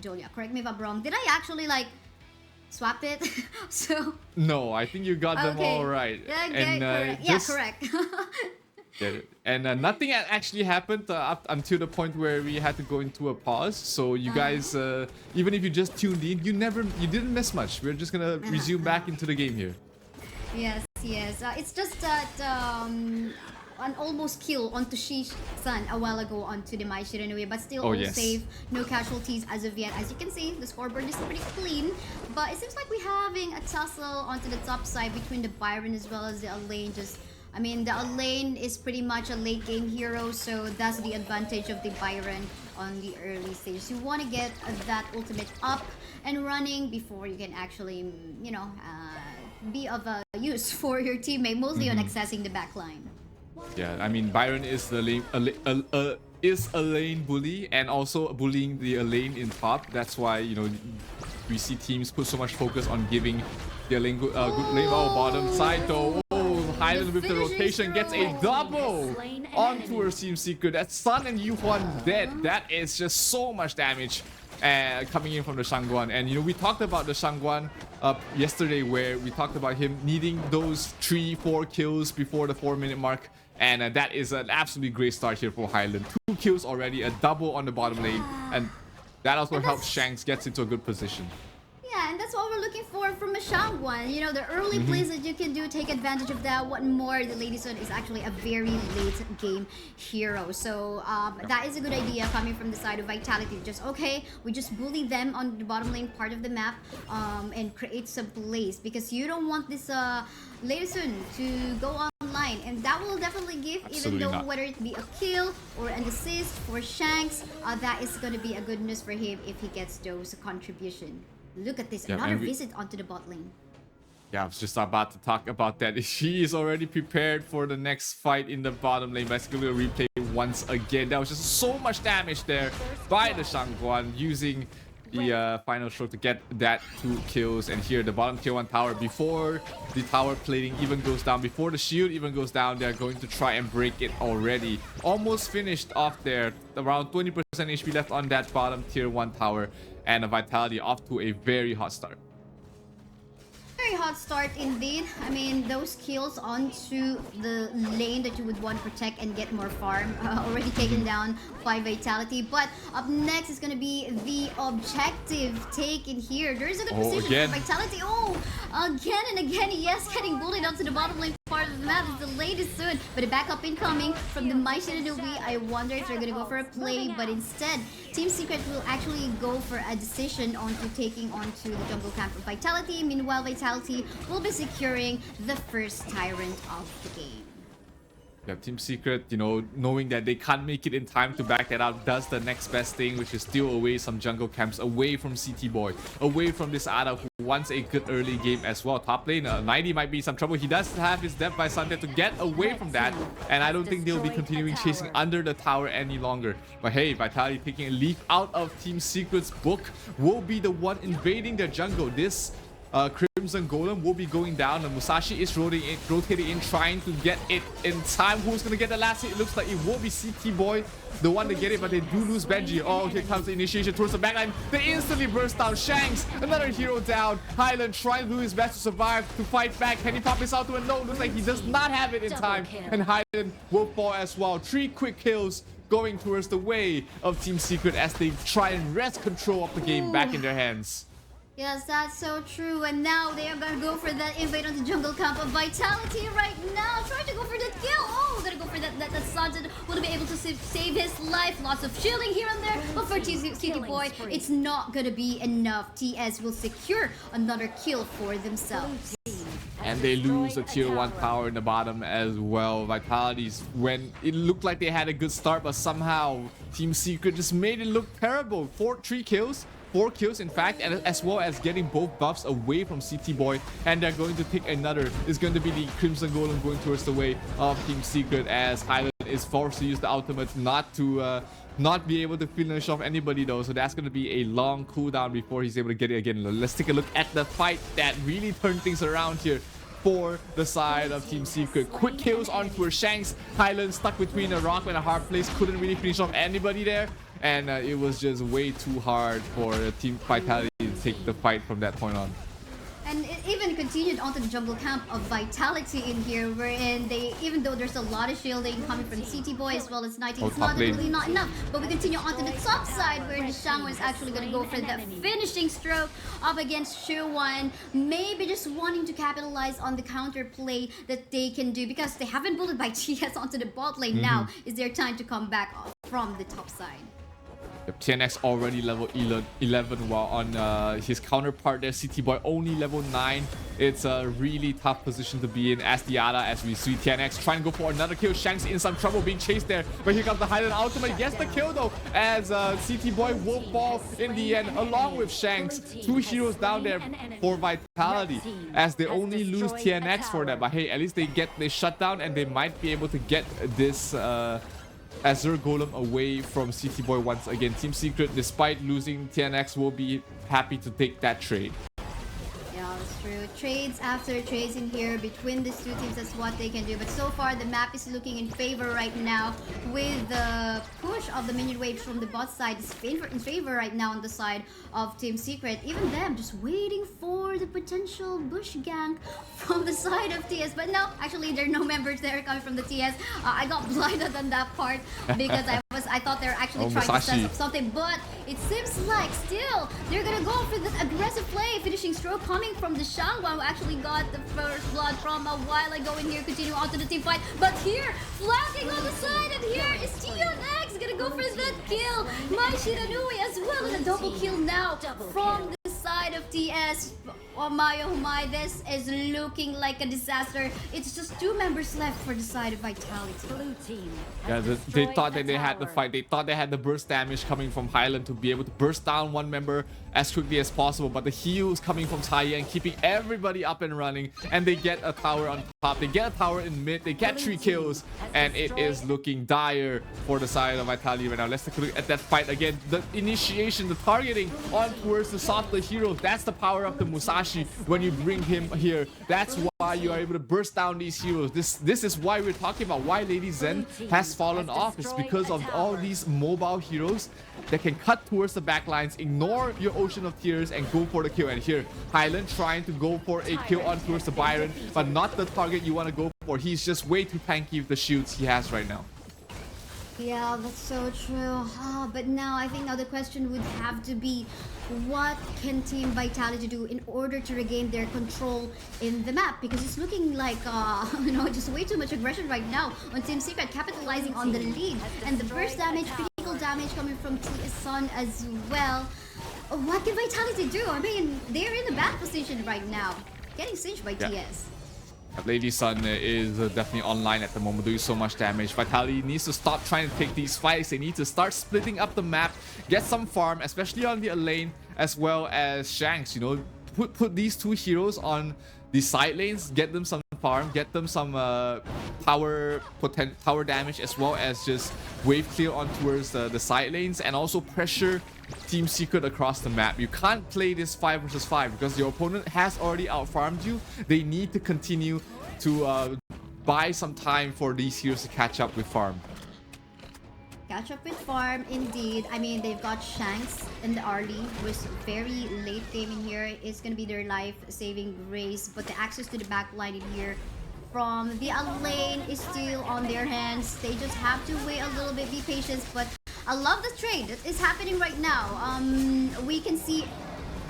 Julia, correct me if I'm wrong. Did I actually like swap it? So No, I think you got them all right. Yeah, And correct. just Yeah, correct. yeah, and nothing had actually happened up until the point where we had to go into a pause. So you guys, even if you just tuned in, you didn't miss much. We're just gonna resume back into the game here. Yes. It's just that an almost kill onto Shi-san a while ago onto the Mai Shiranui, but still all safe, no casualties as of yet. As you can see, the scoreboard is pretty clean, but it seems like we're having a tussle onto the top side between the Byron as well as the Elaine. I mean, the Elaine is pretty much a late game hero, so that's the advantage of the Byron on the early stages. You want to get that ultimate up and running before you can actually, you know, be of use for your teammate, mostly on accessing the backline. Yeah, I mean, Byron is the a lane bully and also bullying the lane in top. That's why, you know, we see teams put so much focus on giving their lane good lane. Oh, bottom side though. Oh, Highland with the rotation gets a double onto her Team Secret. That's Sun and Yuhuan dead. That is just so much damage coming in from the Shangguan. And you know, we talked about the Shangguan yesterday, where we talked about him needing those 3-4 kills before the 4-minute mark. And that is an absolutely great start here for Highland. 2 kills already, a double on the bottom lane. And that also helps Shanks get into a good position. Yeah, and that's what we're looking for from a Shangguan. You know, the early plays that you can do, take advantage of that. What more, the Lady Sun is actually a very late game hero. So that is a good idea coming from the side of Vitality. Just, okay, we just bully them on the bottom lane part of the map and create some plays. Because you don't want this Lady Sun to go online. And that will definitely give, even though whether it be a kill or an assist for Shanks, that is going to be a good news for him if he gets those contribution. Look at this, another visit onto the bot lane. Yeah, I was just about to talk about that. She is already prepared for the next fight in the bottom lane. Basically, a replay once again. That was just so much damage there by the Shangguan, using the final stroke to get that 2 kills. And here, the bottom tier 1 tower, before the tower plating even goes down, before the shield even goes down, they're going to try and break it already. Almost finished off there. Around 20% HP left on that bottom tier 1 tower. And a Vitality off to a very hot start. Very hot start indeed. I mean, those kills onto the lane that you would want to protect and get more farm already taken down by Vitality. But up next is going to be the objective taken here. There is a good position for Vitality. Oh, again and again, yes, getting bullied onto the bottom lane part of the map is the latest soon. But a backup incoming from the Mai Shiranui. I wonder if they're going to go for a play, but instead, Team Secret will actually go for a decision onto taking onto the jungle camp of Vitality. Meanwhile, Vitality will be securing the first Tyrant of the game. Yeah, Team Secret, you know, knowing that they can't make it in time to back that out, does the next best thing, which is steal away some jungle camps, away from CT Boy, away from this Ada, who wants a good early game as well. Top lane, 90 might be in some trouble. He does have his death by Sunday to get away from that, and I don't think they'll be continuing chasing under the tower any longer. But hey, Vitality taking a leaf out of Team Secret's book, will be the one invading their jungle. This Crimson Golem will be going down, and Musashi is rotating in, trying to get it in time. Who's gonna get the last hit? It looks like it will be CT Boy, the one to get it, but they do lose Benji. Oh, here comes the initiation towards the backline. They instantly burst down. Shanks, another hero down. Highland trying to do his best to survive, to fight back. Can he pop this out to a no? Looks like he does not have it in time, and Highland will fall as well. 3 quick kills going towards the way of Team Secret as they try and wrest control of the game back in their hands. Yes, that's so true. And now they are going to go for that invade on the jungle camp of Vitality right now. Trying to go for that kill. Oh, going to go for that Sergeant. Will be able to save his life. Lots of shielding here and there. But for CT Boy, it's not going to be enough. TS will secure another kill for themselves. And they lose the tier 1 power in the bottom as well. Vitality's, when it looked like they had a good start, but somehow Team Secret just made it look terrible. 3 kills. 4 kills in fact, and as well as getting both buffs away from CT Boy, and they're going to take another. It's going to be the Crimson Golem going towards the way of Team Secret, as Highland is forced to use the ultimate not to not be able to finish off anybody though. So that's going to be a long cooldown before he's able to get it again. Let's take a look at the fight that really turned things around here for the side of Team Secret. Quick kills onto her Shanks. Highland stuck between a rock and a hard place, couldn't really finish off anybody there. and it was just way too hard for Team Vitality to take the fight from that point on. And it even continued onto the jungle camp of Vitality in here, wherein they, even though there's a lot of shielding coming from CT Boy as well as 19, it's not really not enough. But we continue onto the top side, where the Shangwan is actually going to go for the finishing stroke up against Shuwan. Maybe just wanting to capitalize on the counter play that they can do, because they haven't bullied by TS onto the bot lane. Now is their time to come back from the top side. TNX already level 11, while on his counterpart there, CT Boy only level 9. It's a really tough position to be in as the ADA, as we see TNX trying to go for another kill. Shanks in some trouble being chased there, but here comes the Highland ultimate. Gets the kill though, as CT Boy will fall in the end along with Shanks. 2 heroes down there for Vitality, as they only lose TNX for that. But hey, at least they shut down, and they might be able to get this Azure Golem away from CT Boy once again. Team Secret, despite losing TNX, will be happy to take that trade. Yeah, that's true. Trades after trades in here between these two teams, that's what they can do. But so far, the map is looking in favor right now, with the push of the minion waves from the bot side is in favor right now on the side of Team Secret. Even them just waiting for the potential bush gank from the side of TS. But no, actually, there are no members there coming from the TS. I got blinded on that part because I thought they were actually trying to set up something, but it seems like still they're gonna go for this aggressive play. Finishing stroke coming from the Shangwan, who actually got the first blood from a while ago in here. Continue on to the team fight, but here flanking on the side, and here is TNX gonna go for that kill. My Shiranui as well, and a double kill now from the side of TS. Oh my, this is looking like a disaster. It's just 2 members left for the side of Vitality. Blue team. Yeah, they thought that they had the fight. They thought they had the burst damage coming from Highland to be able to burst down one member as quickly as possible. But the heals coming from Taya and keeping everybody up and running. And they get a tower on top. They get a tower in mid. They get 3 kills. And it is looking dire for the side of Vitality right now. Let's take a look at that fight again. The initiation, the targeting on towards the softer hero. That's the power of the Musashi when you bring him here. That's why you are able to burst down these heroes. This is why we're talking about why Lady Zen has fallen off. It's because of all these mobile heroes that can cut towards the backlines, ignore your Ocean of Tears, and go for the kill. And here, Highland trying to go for a kill on towards the Byron, but not the target you want to go for. He's just way too tanky with the shields he has right now. Yeah, that's so true. But now I think the question would have to be, what can Team Vitality do in order to regain their control in the map? Because it's looking like just way too much aggression right now on Team Secret, capitalizing on the lead, and the burst damage, critical damage coming from TS Sun as well. What can Vitality do? I mean, they're in a bad position right now, getting singed by TS. Lady Sun is definitely online at the moment, doing so much damage. Vitality needs to stop trying to take these fights. They need to start splitting up the map, get some farm, especially on the lane, as well as Shanks. You know, put these 2 heroes on the side lanes, get them some farm, get them some tower damage, as well as just wave clear on towards the side lanes, and also pressure Team Secret across the map. You can't play this 5 versus 5 because your opponent has already outfarmed you. They need to continue to buy some time for these heroes to catch up with farm. Catch up with farm, indeed. I mean, they've got Shanks in the early, which very late game in here. It's gonna be their life-saving grace, but the access to the back line in here from the lane is still on their hands. They just have to wait a little bit, be patient. But I love the trade that is happening right now. We can see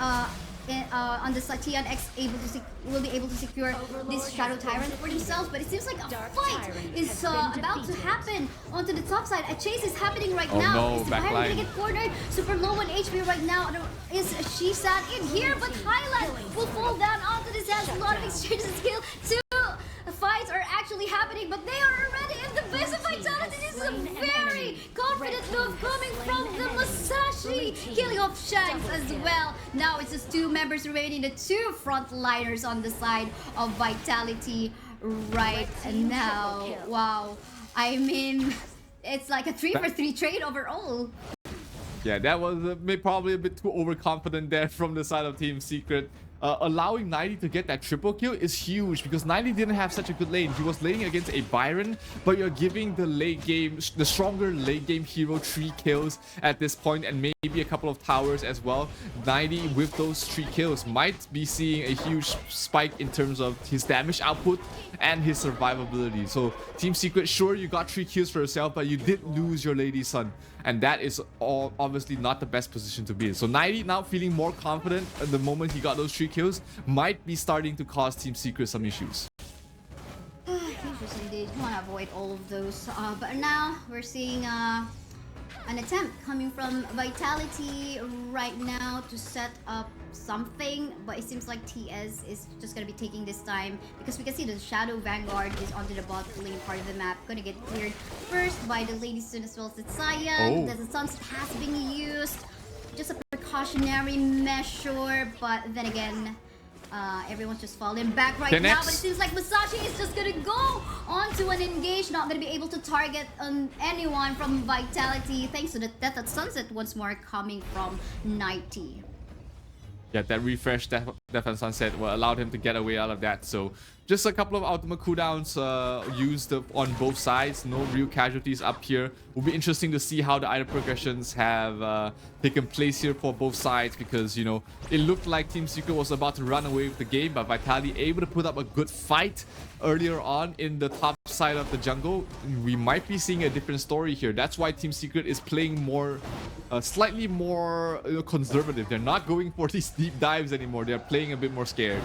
on the TNX will be able to secure this Shadow Tyrant for themselves, but it seems like a fight is about to happen onto the top side. A chase is happening right now. No, is the Byron gonna get cornered? Super low on HP right now. Is she sat in here? But Highland will fall down onto this. Has a lot of exchanges of skill. 2 fights are actually happening, but they are already in the base of Vitality. This is a very confident move coming from the Musashi, killing off Shanks as well. Now it's just 2 members remaining, the 2 frontliners on the side of Vitality right now. Wow, I mean, it's like a 3 for 3 trade overall. Yeah, that was probably a bit too overconfident there from the side of Team Secret. allowing 90 to get that triple kill is huge because 90 didn't have such a good lane. He was laning against a Byron, but you're giving the late game, the stronger late game hero 3 kills at this point and maybe a couple of towers as well. 90 with those 3 kills might be seeing a huge spike in terms of his damage output and his survivability. So Team Secret, sure, you got 3 kills for yourself, but you did lose your Lady Sun, and that is all obviously not the best position to be in. So 90 now feeling more confident at the moment he got those 3 kills might be starting to cause Team Secret some issues. Issues indeed. You want to avoid all of those. But now we're seeing an attempt coming from Vitality right now to set up something, but it seems like TS is just gonna be taking this time because we can see the Shadow Vanguard is onto the bot lane part of the map, gonna get cleared first by the Lady Sun as well as the Cyan. The Sunset has been used, just a precautionary measure, but then again, everyone's just falling back right now. But it seems like Masashi is just gonna go onto an engage, not gonna be able to target anyone from Vitality thanks to the Death at Sunset once more coming from 90. Yeah, that refresh Death and Sunset allowed him to get away out of that. So just a couple of ultimate cooldowns used on both sides. No real casualties up here. Will be interesting to see how the item progressions have taken place here for both sides because, you know, it looked like Team Secret was about to run away with the game, but Vitality able to put up a good fight earlier on in the top side of the jungle. We might be seeing a different story here. That's why Team Secret is playing more, slightly more conservative. They're not going for these deep dives anymore. They're playing a bit more scared.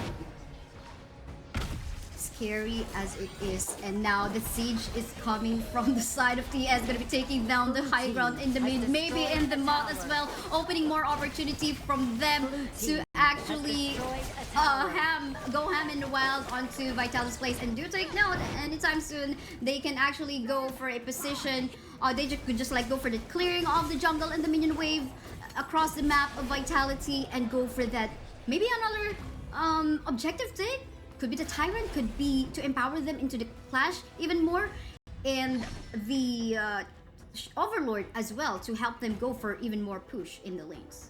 Scary as it is, and now the siege is coming from the side of TS, gonna be taking down the high ground in the mid, maybe in the mod as well, opening more opportunity from them to actually go ham in the wild onto Vitality's place. And do take note, anytime soon they can actually go for a position, they could just like go for the clearing of the jungle and the minion wave across the map of Vitality and go for that, maybe another objective take. Could be the Tyrant, could be to empower them into the Clash even more, and the Overlord as well to help them go for even more push in the lanes.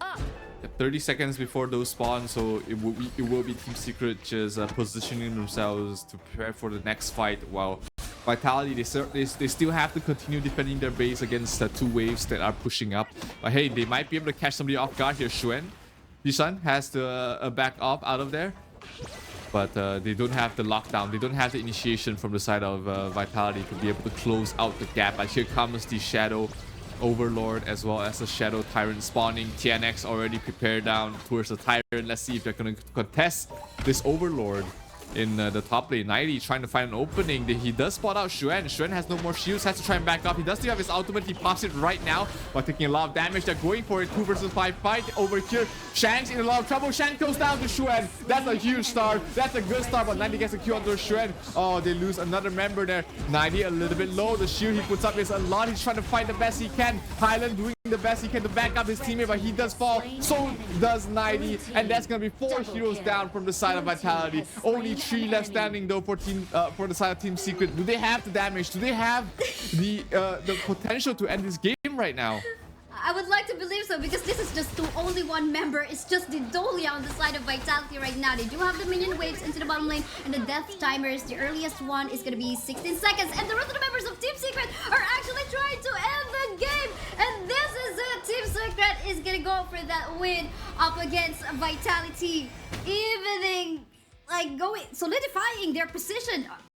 30 seconds before those spawn, so it will be Team Secret just positioning themselves to prepare for the next fight, while Vitality, they still have to continue defending their base against the 2 waves that are pushing up. But hey, they might be able to catch somebody off guard here. Yushan has to back off out of there. But they don't have the lockdown. They don't have the initiation from the side of Vitality to be able to close out the gap. But here comes the Shadow Overlord as well as the Shadow Tyrant spawning. TNX already prepared down towards the Tyrant. Let's see if they're going to contest this Overlord in the top lane. 90 trying to find an opening. He does spot out Xuan. Xuan has no more shields, has to try and back up. He does still have his ultimate. He pops it right now while taking a lot of damage. They're going for a 2 versus 5 fight over here. Shang's in a lot of trouble. Shang goes down to Xuan. That's a huge start. That's a good start, but 90 gets a kill onto Xuan. Oh, they lose another member there. 90 a little bit low. The shield he puts up is a lot. He's trying to fight the best he can. Highland doing the best he can to back up his teammate, but he does fall. So does 90, and that's gonna be 4 heroes down from the side of Vitality. Only 3 left standing though for the side of Team Secret. Do they have the damage? Do they have the potential to end this game right now? I would like to believe so, because this is just only 1 member. It's just the Dolia on the side of Vitality right now. They do have the minion waves into the bottom lane, and the death timers, the earliest one is gonna be 16 seconds, and the rest of the members of Team Secret are actually trying to end the game, and this is it. Team Secret is gonna go for that win up against Vitality, evening, like solidifying their position